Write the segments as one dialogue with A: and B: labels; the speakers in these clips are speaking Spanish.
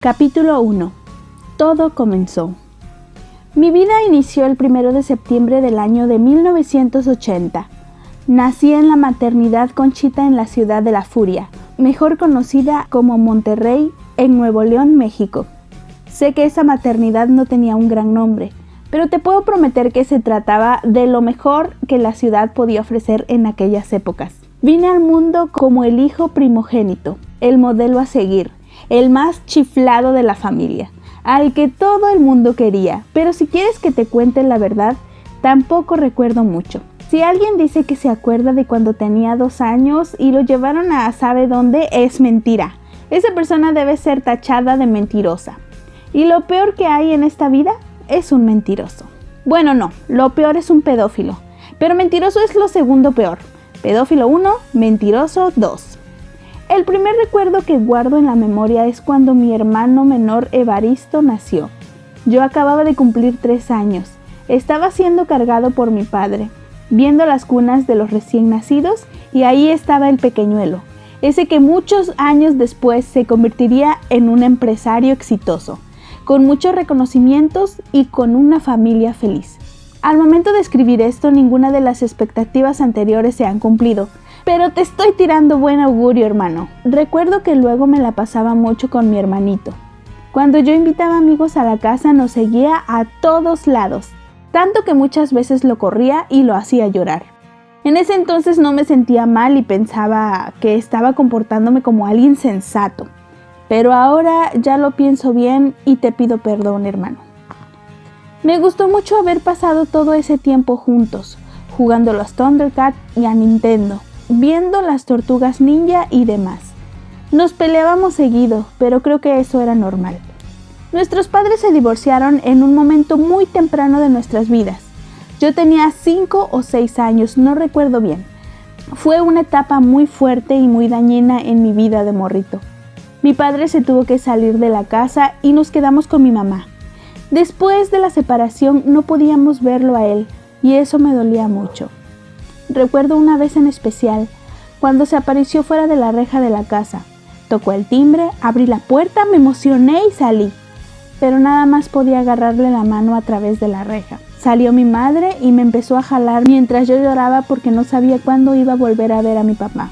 A: Capítulo 1. Todo comenzó. Mi vida inició el 1 de septiembre del año de 1980. Nací en la maternidad Conchita en la ciudad de La Furia, mejor conocida como Monterrey, en Nuevo León, México. Sé que esa maternidad no tenía un gran nombre, pero te puedo prometer que se trataba de lo mejor que la ciudad podía ofrecer en aquellas épocas. Vine al mundo como el hijo primogénito, el modelo a seguir, el más chiflado de la familia, al que todo el mundo quería. Pero si quieres que te cuente la verdad, tampoco recuerdo mucho. Si alguien dice que se acuerda de cuando tenía 2 años y lo llevaron a sabe dónde, es mentira. Esa persona debe ser tachada de mentirosa. Y lo peor que hay en esta vida es un mentiroso. Bueno, no, lo peor es un pedófilo, pero mentiroso es lo segundo peor. Pedófilo 1, mentiroso 2. El primer recuerdo que guardo en la memoria es cuando mi hermano menor Evaristo nació. Yo acababa de cumplir 3 años. Estaba siendo cargado por mi padre, viendo las cunas de los recién nacidos, y ahí estaba el pequeñuelo, ese que muchos años después se convertiría en un empresario exitoso, con muchos reconocimientos y con una familia feliz. Al momento de escribir esto, ninguna de las expectativas anteriores se han cumplido, pero te estoy tirando buen augurio, hermano. Recuerdo que luego me la pasaba mucho con mi hermanito. Cuando yo invitaba amigos a la casa, nos seguía a todos lados, tanto que muchas veces lo corría y lo hacía llorar. En ese entonces no me sentía mal y pensaba que estaba comportándome como alguien sensato, pero ahora ya lo pienso bien y te pido perdón, hermano. Me gustó mucho haber pasado todo ese tiempo juntos, jugando a los Thundercats y a Nintendo, viendo las Tortugas Ninja y demás. Nos peleábamos seguido, pero creo que eso era normal. Nuestros padres se divorciaron en un momento muy temprano de nuestras vidas. Yo tenía 5 o 6 años, no recuerdo bien. Fue una etapa muy fuerte y muy dañina en mi vida de morrito. Mi padre se tuvo que salir de la casa y nos quedamos con mi mamá. Después de la separación no podíamos verlo a él y eso me dolía mucho. Recuerdo una vez en especial, cuando se apareció fuera de la reja de la casa. Tocó el timbre, abrí la puerta, me emocioné y salí. Pero nada más podía agarrarle la mano a través de la reja. Salió mi madre y me empezó a jalar mientras yo lloraba porque no sabía cuándo iba a volver a ver a mi papá.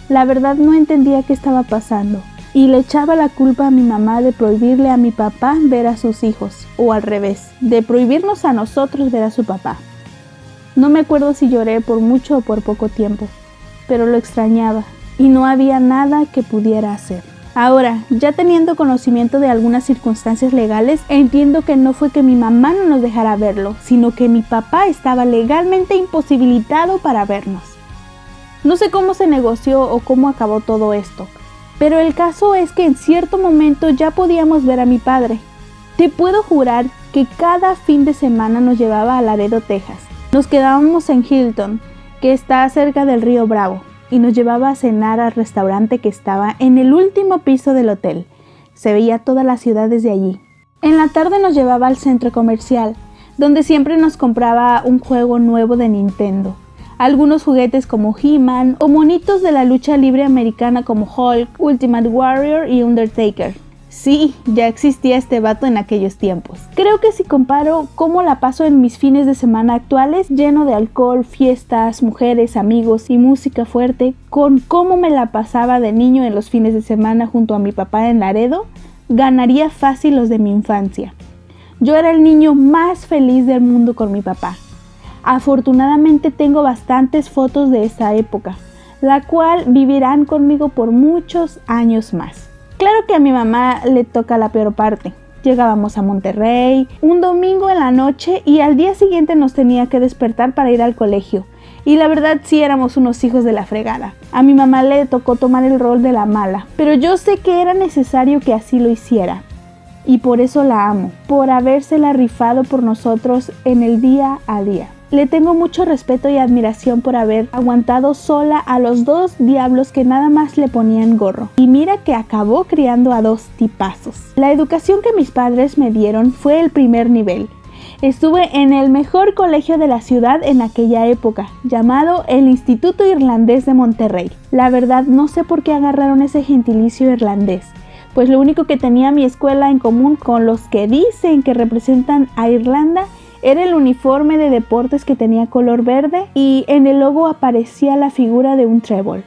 A: La verdad no entendía qué estaba pasando y le echaba la culpa a mi mamá de prohibirle a mi papá ver a sus hijos, o al revés, de prohibirnos a nosotros ver a su papá. No me acuerdo si lloré por mucho o por poco tiempo, pero lo extrañaba y no había nada que pudiera hacer. Ahora, ya teniendo conocimiento de algunas circunstancias legales, entiendo que no fue que mi mamá no nos dejara verlo, sino que mi papá estaba legalmente imposibilitado para vernos. No sé cómo se negoció o cómo acabó todo esto, pero el caso es que en cierto momento ya podíamos ver a mi padre. Te puedo jurar que cada fin de semana nos llevaba a Laredo, Texas. Nos quedábamos en Hilton, que está cerca del río Bravo, y nos llevaba a cenar al restaurante que estaba en el último piso del hotel. Se veía toda la ciudad desde allí. En la tarde nos llevaba al centro comercial, donde siempre nos compraba un juego nuevo de Nintendo, algunos juguetes como He-Man o monitos de la lucha libre americana como Hulk, Ultimate Warrior y Undertaker. Sí, ya existía este vato en aquellos tiempos. Creo que si comparo cómo la paso en mis fines de semana actuales, lleno de alcohol, fiestas, mujeres, amigos y música fuerte, con cómo me la pasaba de niño en los fines de semana junto a mi papá en Laredo, ganaría fácil los de mi infancia. Yo era el niño más feliz del mundo con mi papá. Afortunadamente tengo bastantes fotos de esa época, la cual vivirán conmigo por muchos años más. Claro que a mi mamá le toca la peor parte. Llegábamos a Monterrey un domingo en la noche y al día siguiente nos tenía que despertar para ir al colegio. Y la verdad sí éramos unos hijos de la fregada. A mi mamá le tocó tomar el rol de la mala, pero yo sé que era necesario que así lo hiciera. Y por eso la amo, por habérsela rifado por nosotros en el día a día. Le tengo mucho respeto y admiración por haber aguantado sola a los 2 diablos que nada más le ponían gorro. Y mira que acabó criando a 2 tipazos. La educación que mis padres me dieron fue el primer nivel. Estuve en el mejor colegio de la ciudad en aquella época, llamado el Instituto Irlandés de Monterrey. La verdad no sé por qué agarraron ese gentilicio irlandés. pues lo único que tenía mi escuela en común con los que dicen que representan a Irlanda era el uniforme de deportes que tenía color verde y en el logo aparecía la figura de un trébol.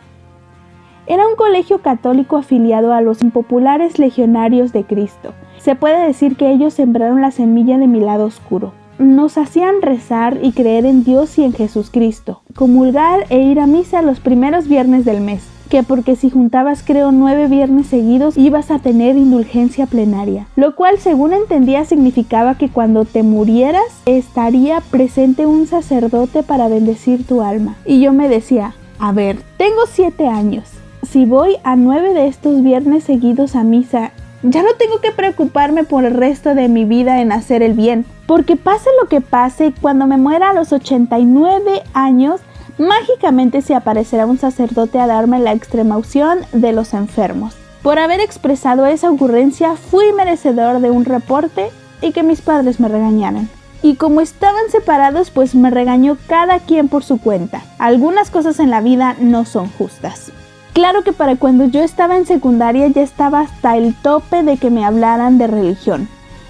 A: Era un colegio católico afiliado a los impopulares Legionarios de Cristo. Se puede decir que ellos sembraron la semilla de mi lado oscuro. Nos hacían rezar y creer en Dios y en Jesucristo, comulgar e ir a misa los primeros viernes del mes, que porque si juntabas 9 viernes seguidos ibas a tener indulgencia plenaria, lo cual según entendía significaba que cuando te murieras estaría presente un sacerdote para bendecir tu alma. Y yo me decía, a ver, tengo 7 años, si voy a 9 de estos viernes seguidos a misa, ya no tengo que preocuparme por el resto de mi vida en hacer el bien, porque pase lo que pase, cuando me muera a los 89 años, mágicamente se aparecerá un sacerdote a darme la extremaunción de los enfermos. Por haber expresado esa ocurrencia, fui merecedor de un reporte y que mis padres me regañaran. Y como estaban separados, pues me regañó cada quien por su cuenta. Algunas cosas en la vida no son justas. Claro que para cuando yo estaba en secundaria ya estaba hasta el tope de que me hablaran de religión.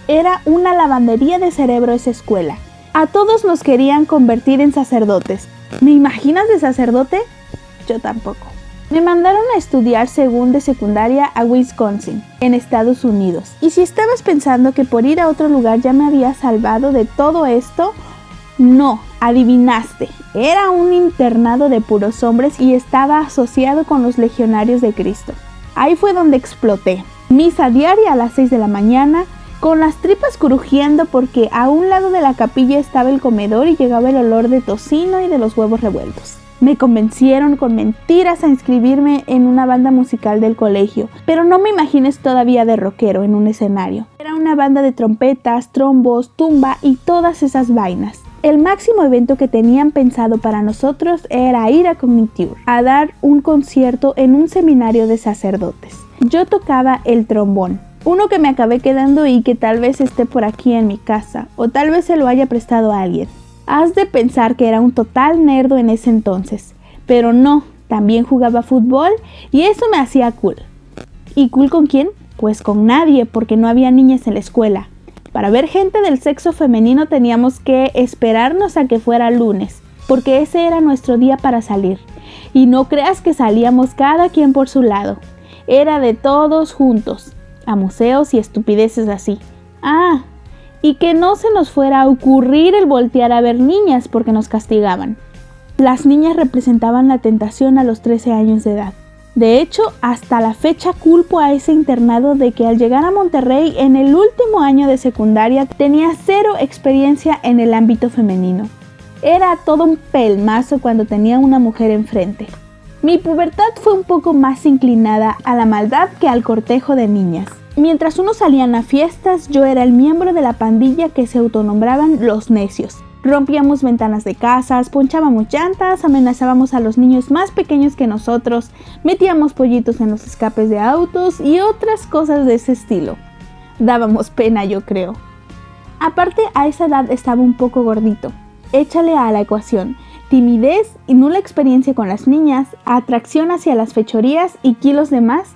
A: Era una lavandería de cerebro esa escuela. A todos nos querían convertir en sacerdotes. ¿Me imaginas de sacerdote? Yo tampoco. Me mandaron a estudiar segundo de secundaria a Wisconsin, en Estados Unidos. Y si estabas pensando que por ir a otro lugar ya me había salvado de todo esto, no, adivinaste. Era un internado de puros hombres y estaba asociado con los Legionarios de Cristo. Ahí fue donde exploté. Misa diaria a las 6 de la mañana, con las tripas crujiendo porque a un lado de la capilla estaba el comedor y llegaba el olor de tocino y de los huevos revueltos. Me convencieron con mentiras a inscribirme en una banda musical del colegio, pero no me imagines todavía de rockero en un escenario. Era una banda de trompetas, trombos, tumba y todas esas vainas. El máximo evento que tenían pensado para nosotros era ir a Cognitive, a dar un concierto en un seminario de sacerdotes. Yo tocaba el trombón, uno que me acabé quedando y que tal vez esté por aquí en mi casa, o tal vez se lo haya prestado a alguien. Has de pensar que era un total nerdo en ese entonces, pero no, también jugaba fútbol y eso me hacía cool. ¿Y cool con quién? Pues con nadie, porque no había niñas en la escuela. Para ver gente del sexo femenino teníamos que esperarnos a que fuera lunes, porque ese era nuestro día para salir. Y no creas que salíamos cada quien por su lado, era de todos juntos, a museos y estupideces así. Y que no se nos fuera a ocurrir el voltear a ver niñas porque nos castigaban. Las niñas representaban la tentación a los 13 años de edad. De hecho, hasta la fecha culpo a ese internado de que al llegar a Monterrey en el último año de secundaria tenía 0 experiencia en el ámbito femenino. Era todo un pelmazo cuando tenía una mujer enfrente. Mi pubertad fue un poco más inclinada a la maldad que al cortejo de niñas. Mientras unos salían a fiestas, yo era el miembro de la pandilla que se autonombraban los necios. Rompíamos ventanas de casas, ponchábamos llantas, amenazábamos a los niños más pequeños que nosotros, metíamos pollitos en los escapes de autos y otras cosas de ese estilo. Dábamos pena, yo creo. Aparte, a esa edad estaba un poco gordito. Échale a la ecuación timidez y nula experiencia con las niñas, atracción hacia las fechorías y kilos de más.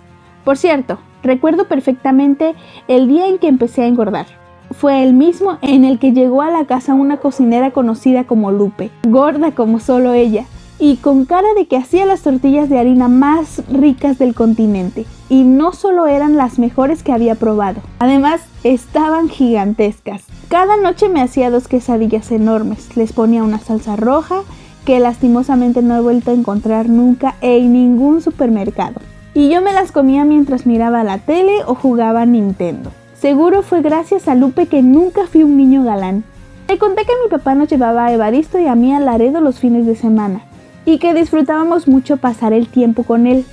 A: Por cierto, recuerdo perfectamente el día en que empecé a engordar. Fue el mismo en el que llegó a la casa una cocinera conocida como Lupe, gorda como solo ella, y con cara de que hacía las tortillas de harina más ricas del continente. Y no solo eran las mejores que había probado, además estaban gigantescas. Cada noche me hacía 2 quesadillas enormes, les ponía una salsa roja que lastimosamente no he vuelto a encontrar nunca en ningún supermercado. Y yo me las comía mientras miraba la tele o jugaba a Nintendo. Seguro fue gracias a Lupe que nunca fui un niño galán. Le conté que mi papá nos llevaba a Evaristo y a mí a Laredo los fines de semana y que disfrutábamos mucho pasar el tiempo con él.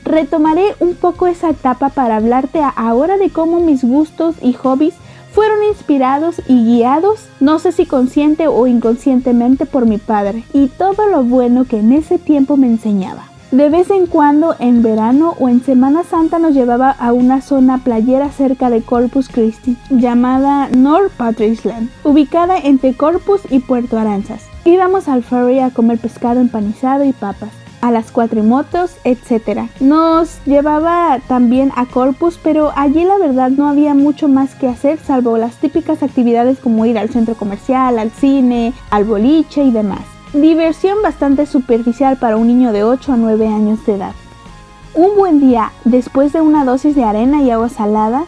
A: Retomaré un poco esa etapa para hablarte ahora de cómo mis gustos y hobbies fueron inspirados y guiados, no sé si consciente o inconscientemente, por mi padre y todo lo bueno que en ese tiempo me enseñaba. De vez en cuando, en verano o en Semana Santa, nos llevaba a una zona playera cerca de Corpus Christi, llamada North Patrick's-Land, ubicada entre Corpus y Puerto Aranzas. Íbamos al ferry a comer pescado empanizado y papas. a las cuatrimotos, etc. Nos llevaba también a Corpus, pero allí la verdad no había mucho más que hacer salvo las típicas actividades como ir al centro comercial, al cine, al boliche y demás. Diversión bastante superficial para un niño de 8 a 9 años de edad. Un buen día, después de una dosis de arena y agua salada,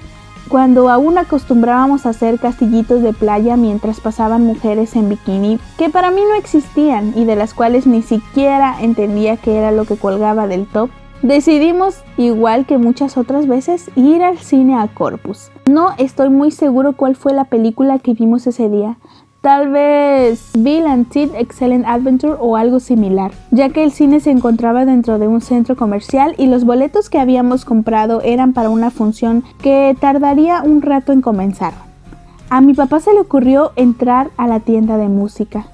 A: cuando aún acostumbrábamos a hacer castillitos de playa mientras pasaban mujeres en bikini, que para mí no existían y de las cuales ni siquiera entendía qué era lo que colgaba del top, decidimos, igual que muchas otras veces, ir al cine a Corpus. No estoy muy seguro cuál fue la película que vimos ese día. Tal vez Bill and Ted Excellent Adventure o algo similar, ya que el cine se encontraba dentro de un centro comercial y los boletos que habíamos comprado eran para una función que tardaría un rato en comenzar. A mi papá se le ocurrió entrar a la tienda de música.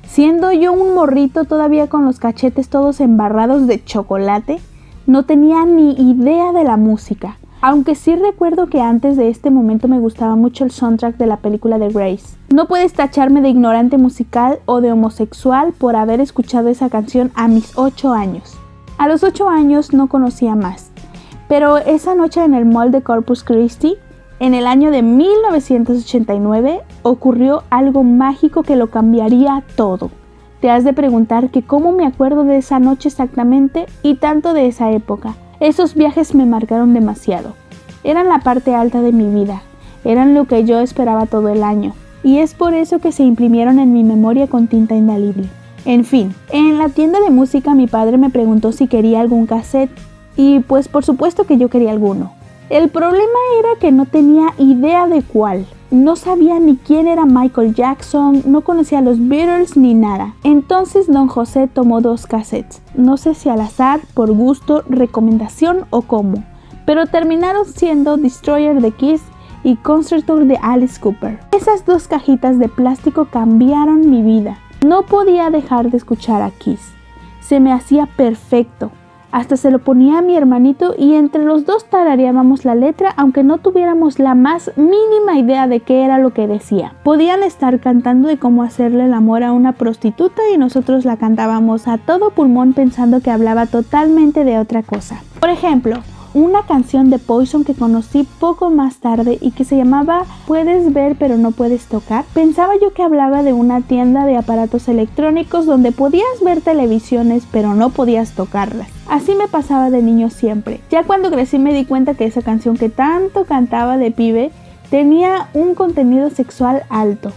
A: Siendo yo un morrito todavía con los cachetes todos embarrados de chocolate, no tenía ni idea de la música. Aunque sí recuerdo que antes de este momento me gustaba mucho el soundtrack de la película de Grace. No puedes tacharme de ignorante musical o de homosexual por haber escuchado esa canción a mis 8 años. A los 8 años no conocía más, pero esa noche en el mall de Corpus Christi, en el año de 1989, ocurrió algo mágico que lo cambiaría todo. Te has de preguntar que cómo me acuerdo de esa noche exactamente y tanto de esa época. Esos viajes me marcaron demasiado. Eran la parte alta de mi vida. Eran lo que yo esperaba todo el año. Y es por eso que se imprimieron en mi memoria con tinta indeleble. En fin, en la tienda de música mi padre me preguntó si quería algún cassette. Y pues por supuesto que yo quería alguno. El problema era que no tenía idea de cuál. No sabía ni quién era Michael Jackson, no conocía a los Beatles ni nada. Entonces don José tomó 2 cassettes. No sé si al azar, por gusto, recomendación o cómo. Pero terminaron siendo Destroyer de Kiss y Concerto de Alice Cooper. Esas 2 cajitas de plástico cambiaron mi vida. No podía dejar de escuchar a Kiss. Se me hacía perfecto. Hasta se lo ponía a mi hermanito y entre los dos tarareábamos la letra aunque no tuviéramos la más mínima idea de qué era lo que decía. Podían estar cantando de cómo hacerle el amor a una prostituta y nosotros la cantábamos a todo pulmón pensando que hablaba totalmente de otra cosa. Por ejemplo, una canción de Poison que conocí poco más tarde y que se llamaba Puedes ver pero no puedes tocar. Pensaba yo que hablaba de una tienda de aparatos electrónicos donde podías ver televisiones pero no podías tocarlas. Así me pasaba de niño siempre. Ya cuando crecí me di cuenta que esa canción que tanto cantaba de pibe tenía un contenido sexual alto.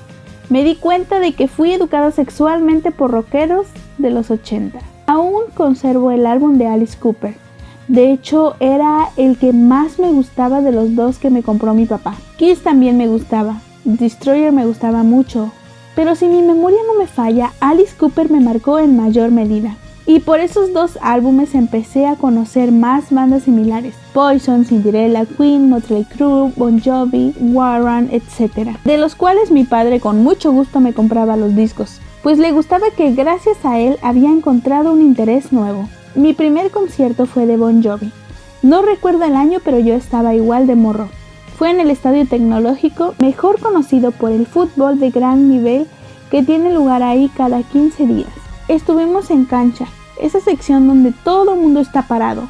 A: Me di cuenta de que fui educada sexualmente por rockeros de los 80. Aún conservo el álbum de Alice Cooper. De hecho, era el que más me gustaba de los 2 que me compró mi papá. Kiss también me gustaba. Destroyer me gustaba mucho. Pero si mi memoria no me falla, Alice Cooper me marcó en mayor medida. Y por esos 2 álbumes empecé a conocer más bandas similares. Poison, Cinderella, Queen, Mötley Crüe, Bon Jovi, Warren, etc. De los cuales mi padre con mucho gusto me compraba los discos, pues le gustaba que gracias a él había encontrado un interés nuevo. Mi primer concierto fue de Bon Jovi. No recuerdo el año, pero yo estaba igual de morro. Fue en el Estadio Tecnológico, mejor conocido por el fútbol de gran nivel que tiene lugar ahí cada 15 días. Estuvimos en cancha, esa sección donde todo el mundo está parado.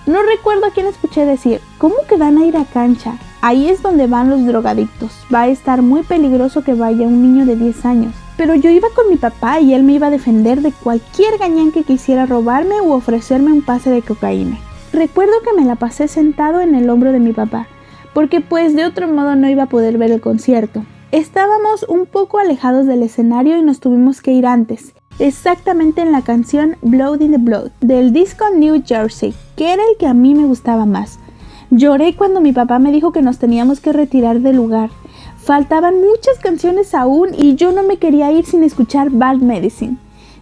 A: No recuerdo a quién escuché decir, ¿cómo que van a ir a cancha? Ahí es donde van los drogadictos. Va a estar muy peligroso que vaya un niño de 10 años. Pero yo iba con mi papá y él me iba a defender de cualquier gañán que quisiera robarme u ofrecerme un pase de cocaína. Recuerdo que me la pasé sentado en el hombro de mi papá, porque pues de otro modo no iba a poder ver el concierto. Estábamos un poco alejados del escenario y nos tuvimos que ir antes, exactamente en la canción Blood in the Blood, del disco New Jersey, que era el que a mí me gustaba más. Lloré cuando mi papá me dijo que nos teníamos que retirar del lugar. Faltaban muchas canciones aún y yo no me quería ir sin escuchar Bad Medicine.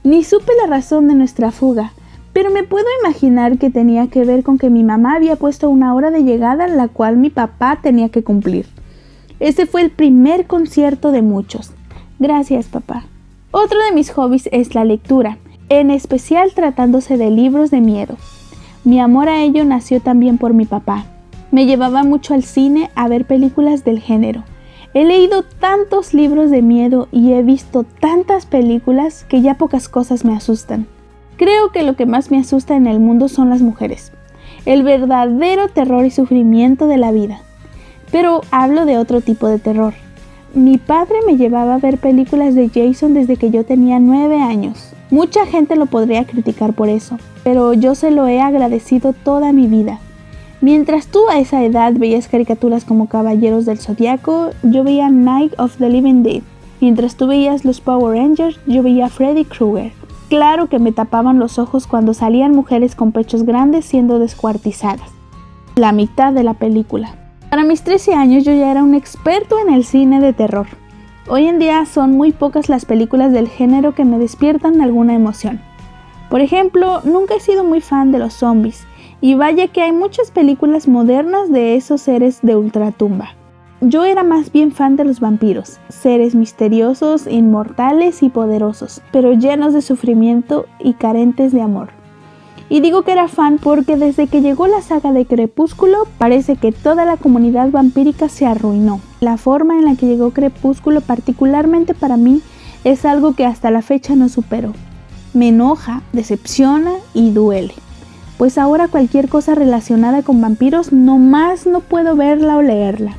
A: Ni supe la razón de nuestra fuga, pero me puedo imaginar que tenía que ver con que mi mamá había puesto una hora de llegada la cual mi papá tenía que cumplir. Ese fue el primer concierto de muchos. Gracias, papá. Otro de mis hobbies es la lectura, en especial tratándose de libros de miedo. Mi amor a ello nació también por mi papá. Me llevaba mucho al cine a ver películas del género. He leído tantos libros de miedo y he visto tantas películas que ya pocas cosas me asustan. Creo que lo que más me asusta en el mundo son las mujeres, el verdadero terror y sufrimiento de la vida. Pero hablo de otro tipo de terror. Mi padre me llevaba a ver películas de Jason desde que yo tenía 9 años. Mucha gente lo podría criticar por eso, pero yo se lo he agradecido toda mi vida. Mientras tú a esa edad veías caricaturas como Caballeros del Zodiaco, yo veía Night of the Living Dead. Mientras tú veías los Power Rangers, yo veía Freddy Krueger. Claro que me tapaban los ojos cuando salían mujeres con pechos grandes siendo descuartizadas. La mitad de la película. Para mis 13 años yo ya era un experto en el cine de terror. Hoy en día son muy pocas las películas del género que me despiertan alguna emoción. Por ejemplo, nunca he sido muy fan de los zombies. Y vaya que hay muchas películas modernas de esos seres de ultratumba. Yo era más bien fan de los vampiros, seres misteriosos, inmortales y poderosos, pero llenos de sufrimiento y carentes de amor. Y digo que era fan porque desde que llegó la saga de Crepúsculo, parece que toda la comunidad vampírica se arruinó. La forma en la que llegó Crepúsculo, particularmente para mí, es algo que hasta la fecha no supero. Me enoja, decepciona y duele. Pues ahora cualquier cosa relacionada con vampiros nomás no puedo verla o leerla.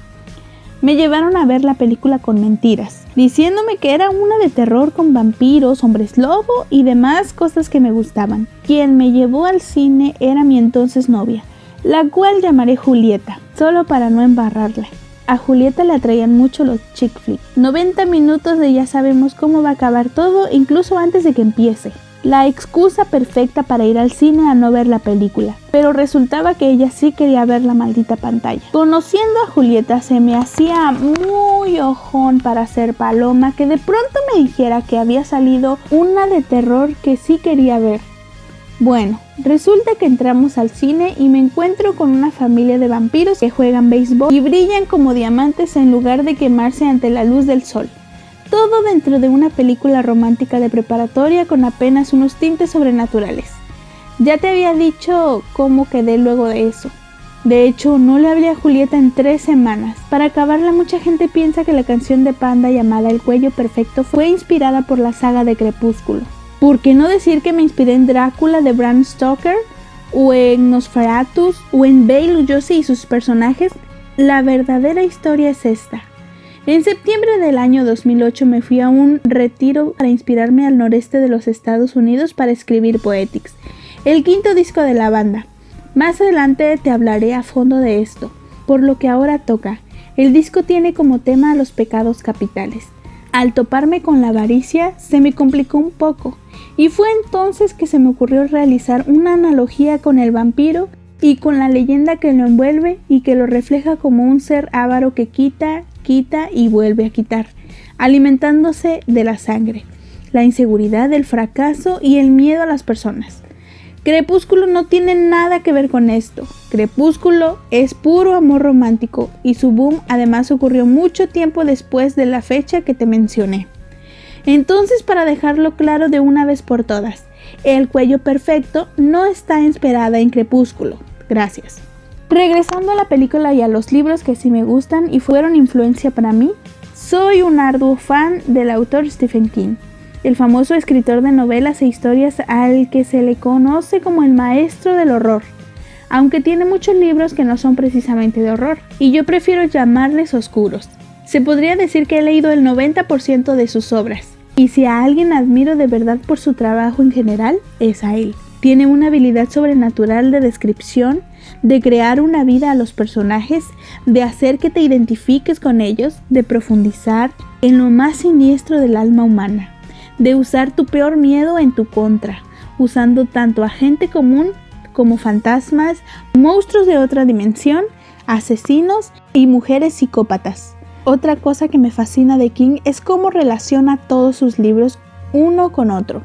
A: Me llevaron a ver la película con mentiras, diciéndome que era una de terror con vampiros, hombres lobo y demás cosas que me gustaban. Quien me llevó al cine era mi entonces novia, la cual llamaré Julieta, solo para no embarrarla. A Julieta le atraían mucho los chick flicks. 90 minutos de ya sabemos cómo va a acabar todo, incluso antes de que empiece. La excusa perfecta para ir al cine a no ver la película, pero resultaba que ella sí quería ver la maldita pantalla. Conociendo a Julieta se me hacía muy ojón para ser paloma que de pronto me dijera que había salido una de terror que sí quería ver. Bueno, resulta que entramos al cine y me encuentro con una familia de vampiros que juegan béisbol y brillan como diamantes en lugar de quemarse ante la luz del sol. Todo dentro de una película romántica de preparatoria con apenas unos tintes sobrenaturales. Ya te había dicho cómo quedé luego de eso. De hecho, no le hablé a Julieta en 3 semanas. Para acabarla, mucha gente piensa que la canción de Panda llamada El Cuello Perfecto fue inspirada por la saga de Crepúsculo. ¿Por qué no decir que me inspiré en Drácula de Bram Stoker? ¿O en Nosferatu? ¿O en Bela Lugosi y sus personajes? La verdadera historia es esta. En septiembre del año 2008 me fui a un retiro para inspirarme al noreste de los Estados Unidos para escribir Poetics, el 5º disco de la banda. Más adelante te hablaré a fondo de esto, por lo que ahora toca. El disco tiene como tema los pecados capitales. Al toparme con la avaricia se me complicó un poco, y fue entonces que se me ocurrió realizar una analogía con el vampiro y con la leyenda que lo envuelve y que lo refleja como un ser avaro que quita y vuelve a quitar, alimentándose de la sangre, la inseguridad, el fracaso y el miedo a las personas. Crepúsculo no tiene nada que ver con esto. Crepúsculo es puro amor romántico y su boom además ocurrió mucho tiempo después de la fecha que te mencioné. Entonces, para dejarlo claro de una vez por todas, El Cuello Perfecto no está inspirada en Crepúsculo. Gracias. Regresando a la película y a los libros que sí me gustan y fueron influencia para mí, soy un arduo fan del autor Stephen King, el famoso escritor de novelas e historias al que se le conoce como el maestro del horror, aunque tiene muchos libros que no son precisamente de horror, y yo prefiero llamarles oscuros. Se podría decir que he leído el 90% de sus obras, y si a alguien admiro de verdad por su trabajo en general, es a él. Tiene una habilidad sobrenatural de descripción, de crear una vida a los personajes, de hacer que te identifiques con ellos, de profundizar en lo más siniestro del alma humana, de usar tu peor miedo en tu contra, usando tanto a gente común como fantasmas, monstruos de otra dimensión, asesinos y mujeres psicópatas. Otra cosa que me fascina de King es cómo relaciona todos sus libros uno con otro.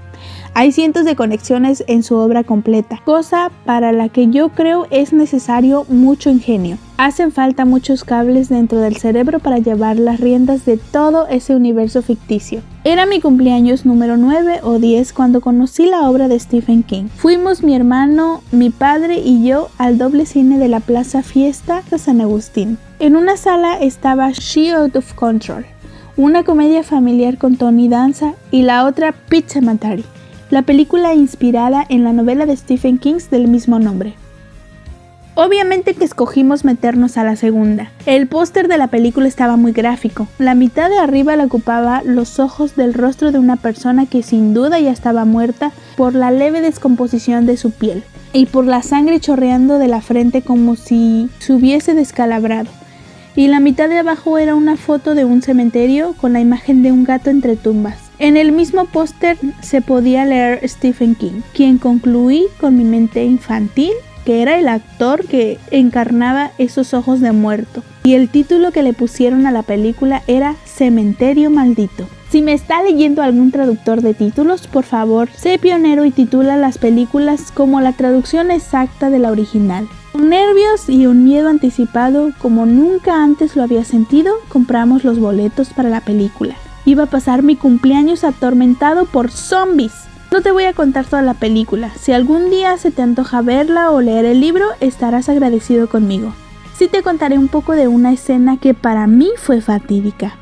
A: Hay cientos de conexiones en su obra completa, cosa para la que yo creo es necesario mucho ingenio. Hacen falta muchos cables dentro del cerebro para llevar las riendas de todo ese universo ficticio. Era mi cumpleaños número 9 o 10 cuando conocí la obra de Stephen King. Fuimos mi hermano, mi padre y yo al doble cine de la Plaza Fiesta de San Agustín. En una sala estaba She Out of Control, una comedia familiar con Tony Danza, y la otra Pizza Matari, la película inspirada en la novela de Stephen King del mismo nombre. Obviamente que escogimos meternos a la segunda. El póster de la película estaba muy gráfico. La mitad de arriba la ocupaba los ojos del rostro de una persona que sin duda ya estaba muerta por la leve descomposición de su piel y por la sangre chorreando de la frente como si se hubiese descalabrado. Y la mitad de abajo era una foto de un cementerio con la imagen de un gato entre tumbas. En el mismo póster se podía leer Stephen King, quien concluí con mi mente infantil que era el actor que encarnaba esos ojos de muerto. Y el título que le pusieron a la película era Cementerio Maldito. Si me está leyendo algún traductor de títulos, por favor, sé pionero y titula las películas como la traducción exacta de la original. Con nervios y un miedo anticipado como nunca antes lo había sentido, compramos los boletos para la película. Iba a pasar mi cumpleaños atormentado por zombies. No te voy a contar toda la película. Si algún día se te antoja verla o leer el libro, estarás agradecido conmigo. Sí te contaré un poco de una escena que para mí fue fatídica.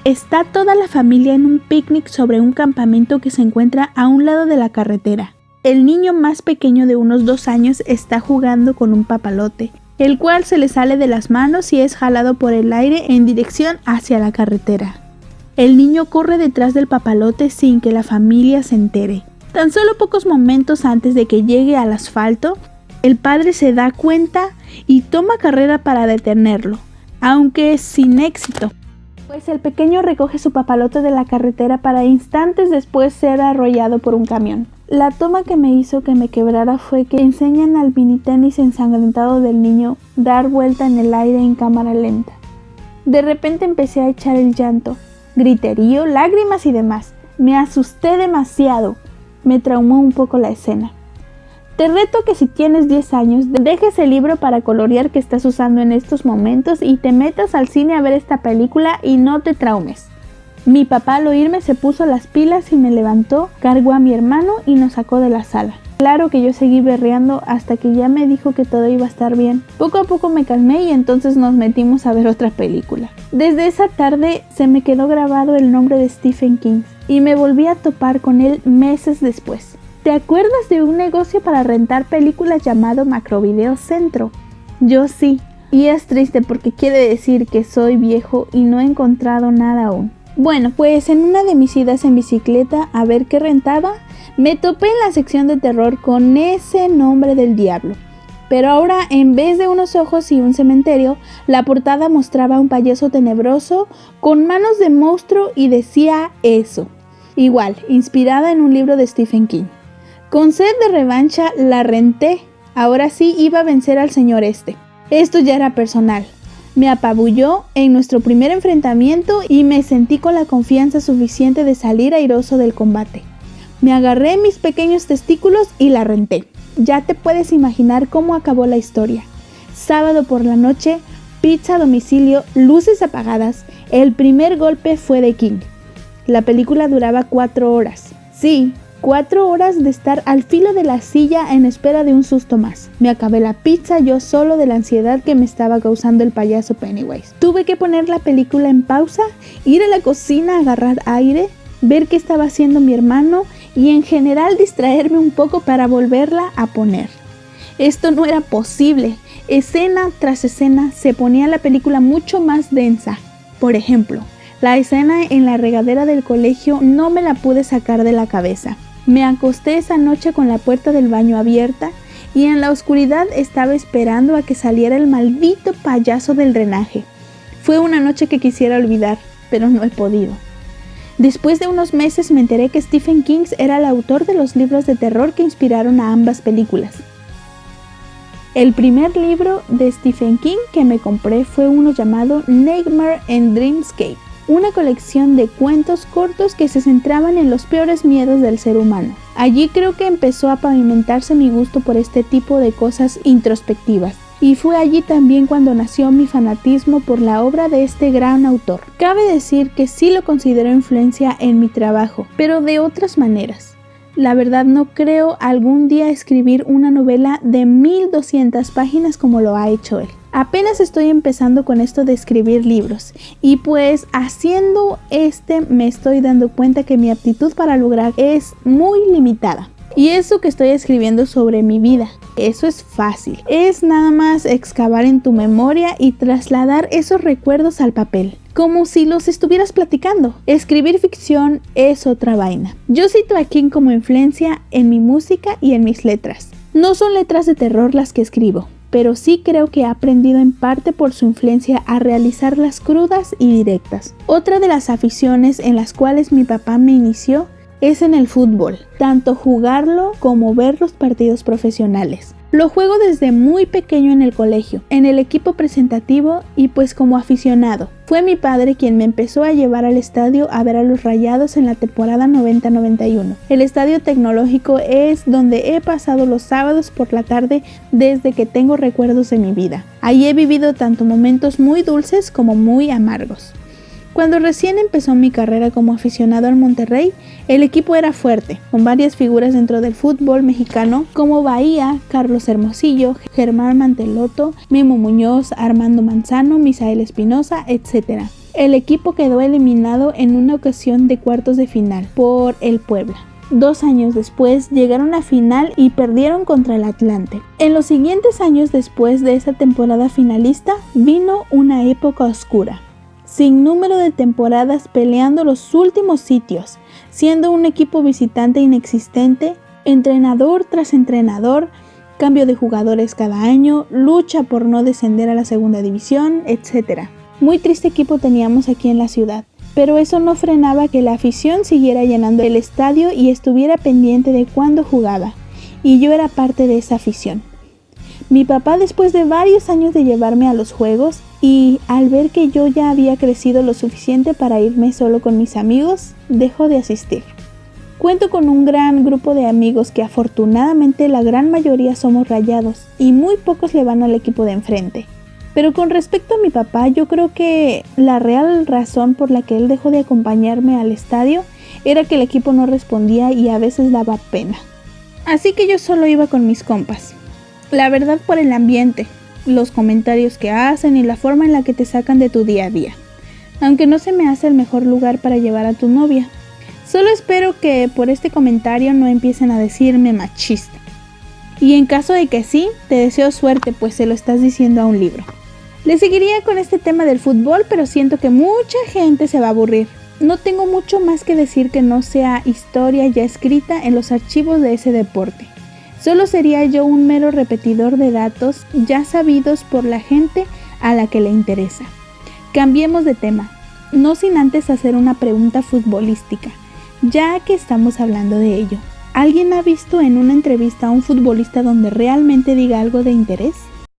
A: Está toda la familia en un picnic sobre un campamento que se encuentra a un lado de la carretera. El niño más pequeño de unos 2 años está jugando con un papalote, el cual se le sale de las manos y es jalado por el aire en dirección hacia la carretera. El niño corre detrás del papalote sin que la familia se entere. Tan solo pocos momentos antes de que llegue al asfalto, el padre se da cuenta y toma carrera para detenerlo, aunque sin éxito, pues el pequeño recoge su papalote de la carretera para instantes después ser arrollado por un camión. La toma que me hizo que me quebrara fue que enseñan al mini tenis ensangrentado del niño dar vuelta en el aire en cámara lenta. De repente empecé a echar el llanto. Griterío, lágrimas y demás. Me asusté demasiado. Me traumó un poco la escena. Te reto que si tienes 10 años, dejes el libro para colorear que estás usando en estos momentos y te metas al cine a ver esta película y no te traumes. Mi papá al oírme se puso las pilas y me levantó, cargó a mi hermano y nos sacó de la sala. Claro que yo seguí berreando hasta que ya me dijo que todo iba a estar bien. Poco a poco me calmé y entonces nos metimos a ver otra película. Desde esa tarde se me quedó grabado el nombre de Stephen King y me volví a topar con él meses después. ¿Te acuerdas de un negocio para rentar películas llamado Macrovideo Centro? Yo sí, y es triste porque quiere decir que soy viejo y no he encontrado nada aún. Bueno, pues en una de mis idas en bicicleta a ver qué rentaba, me topé en la sección de terror con ese nombre del diablo. Pero ahora, en vez de unos ojos y un cementerio, la portada mostraba a un payaso tenebroso con manos de monstruo y decía eso. Igual, inspirada en un libro de Stephen King. Con sed de revancha la renté. Ahora sí iba a vencer al señor este. Esto ya era personal. Me apabulló en nuestro primer enfrentamiento y me sentí con la confianza suficiente de salir airoso del combate. Me agarré mis pequeños testículos y la renté. Ya te puedes imaginar cómo acabó la historia. Sábado por la noche, pizza a domicilio, luces apagadas. El primer golpe fue de King. La película duraba 4 horas. Sí, 4 horas de estar al filo de la silla en espera de un susto más. Me acabé la pizza yo solo de la ansiedad que me estaba causando el payaso Pennywise. Tuve que poner la película en pausa, ir a la cocina a agarrar aire, ver qué estaba haciendo mi hermano y en general distraerme un poco para volverla a poner. Esto no era posible. Escena tras escena se ponía la película mucho más densa. Por ejemplo, la escena en la regadera del colegio no me la pude sacar de la cabeza. Me acosté esa noche con la puerta del baño abierta y en la oscuridad estaba esperando a que saliera el maldito payaso del drenaje. Fue una noche que quisiera olvidar, pero no he podido. Después de unos meses me enteré que Stephen King era el autor de los libros de terror que inspiraron a ambas películas. El primer libro de Stephen King que me compré fue uno llamado Nightmare and Dreamscape, una colección de cuentos cortos que se centraban en los peores miedos del ser humano. Allí creo que empezó a pavimentarse mi gusto por este tipo de cosas introspectivas. Y fue allí también cuando nació mi fanatismo por la obra de este gran autor. Cabe decir que sí lo considero influencia en mi trabajo, pero de otras maneras. La verdad no creo algún día escribir una novela de 1200 páginas como lo ha hecho él. Apenas estoy empezando con esto de escribir libros y pues haciendo me estoy dando cuenta que mi aptitud para lograr es muy limitada. Y eso que estoy escribiendo sobre mi vida, eso es fácil. Es nada más excavar en tu memoria y trasladar esos recuerdos al papel, como si los estuvieras platicando. Escribir ficción es otra vaina. Yo cito a King como influencia en mi música y en mis letras. No son letras de terror las que escribo, pero sí creo que he aprendido en parte por su influencia a realizarlas crudas y directas. Otra de las aficiones en las cuales mi papá me inició es en el fútbol, tanto jugarlo como ver los partidos profesionales. Lo juego desde muy pequeño en el colegio, en el equipo presentativo y pues como aficionado. Fue mi padre quien me empezó a llevar al estadio a ver a los Rayados en la temporada 90-91. El estadio tecnológico es donde he pasado los sábados por la tarde desde que tengo recuerdos de mi vida. Ahí he vivido tanto momentos muy dulces como muy amargos. Cuando recién empezó mi carrera como aficionado al Monterrey, el equipo era fuerte, con varias figuras dentro del fútbol mexicano como Bahía, Carlos Hermosillo, Germán Manteloto, Memo Muñoz, Armando Manzano, Misael Espinosa, etc. El equipo quedó eliminado en una ocasión de cuartos de final por el Puebla. 2 años después llegaron a final y perdieron contra el Atlante. En los siguientes años después de esa temporada finalista, vino una época oscura. Sin número de temporadas peleando los últimos sitios, siendo un equipo visitante inexistente, entrenador tras entrenador, cambio de jugadores cada año, lucha por no descender a la segunda división, etc. Muy triste equipo teníamos aquí en la ciudad, pero eso no frenaba que la afición siguiera llenando el estadio y estuviera pendiente de cuándo jugaba, y yo era parte de esa afición. Mi papá, después de varios años de llevarme a los juegos y al ver que yo ya había crecido lo suficiente para irme solo con mis amigos, dejó de asistir. Cuento con un gran grupo de amigos que afortunadamente la gran mayoría somos Rayados y muy pocos le van al equipo de enfrente. Pero con respecto a mi papá, yo creo que la real razón por la que él dejó de acompañarme al estadio era que el equipo no respondía y a veces daba pena. Así que yo solo iba con mis compas. La verdad, por el ambiente, los comentarios que hacen y la forma en la que te sacan de tu día a día. Aunque no se me hace el mejor lugar para llevar a tu novia. Solo espero que por este comentario no empiecen a decirme machista. Y en caso de que sí, te deseo suerte, pues se lo estás diciendo a un libro. Le seguiría con este tema del fútbol, pero siento que mucha gente se va a aburrir. No tengo mucho más que decir que no sea historia ya escrita en los archivos de ese deporte. Solo sería yo un mero repetidor de datos ya sabidos por la gente a la que le interesa. Cambiemos de tema, no sin antes hacer una pregunta futbolística, ya que estamos hablando de ello. ¿Alguien ha visto en una entrevista a un futbolista donde realmente diga algo de interés?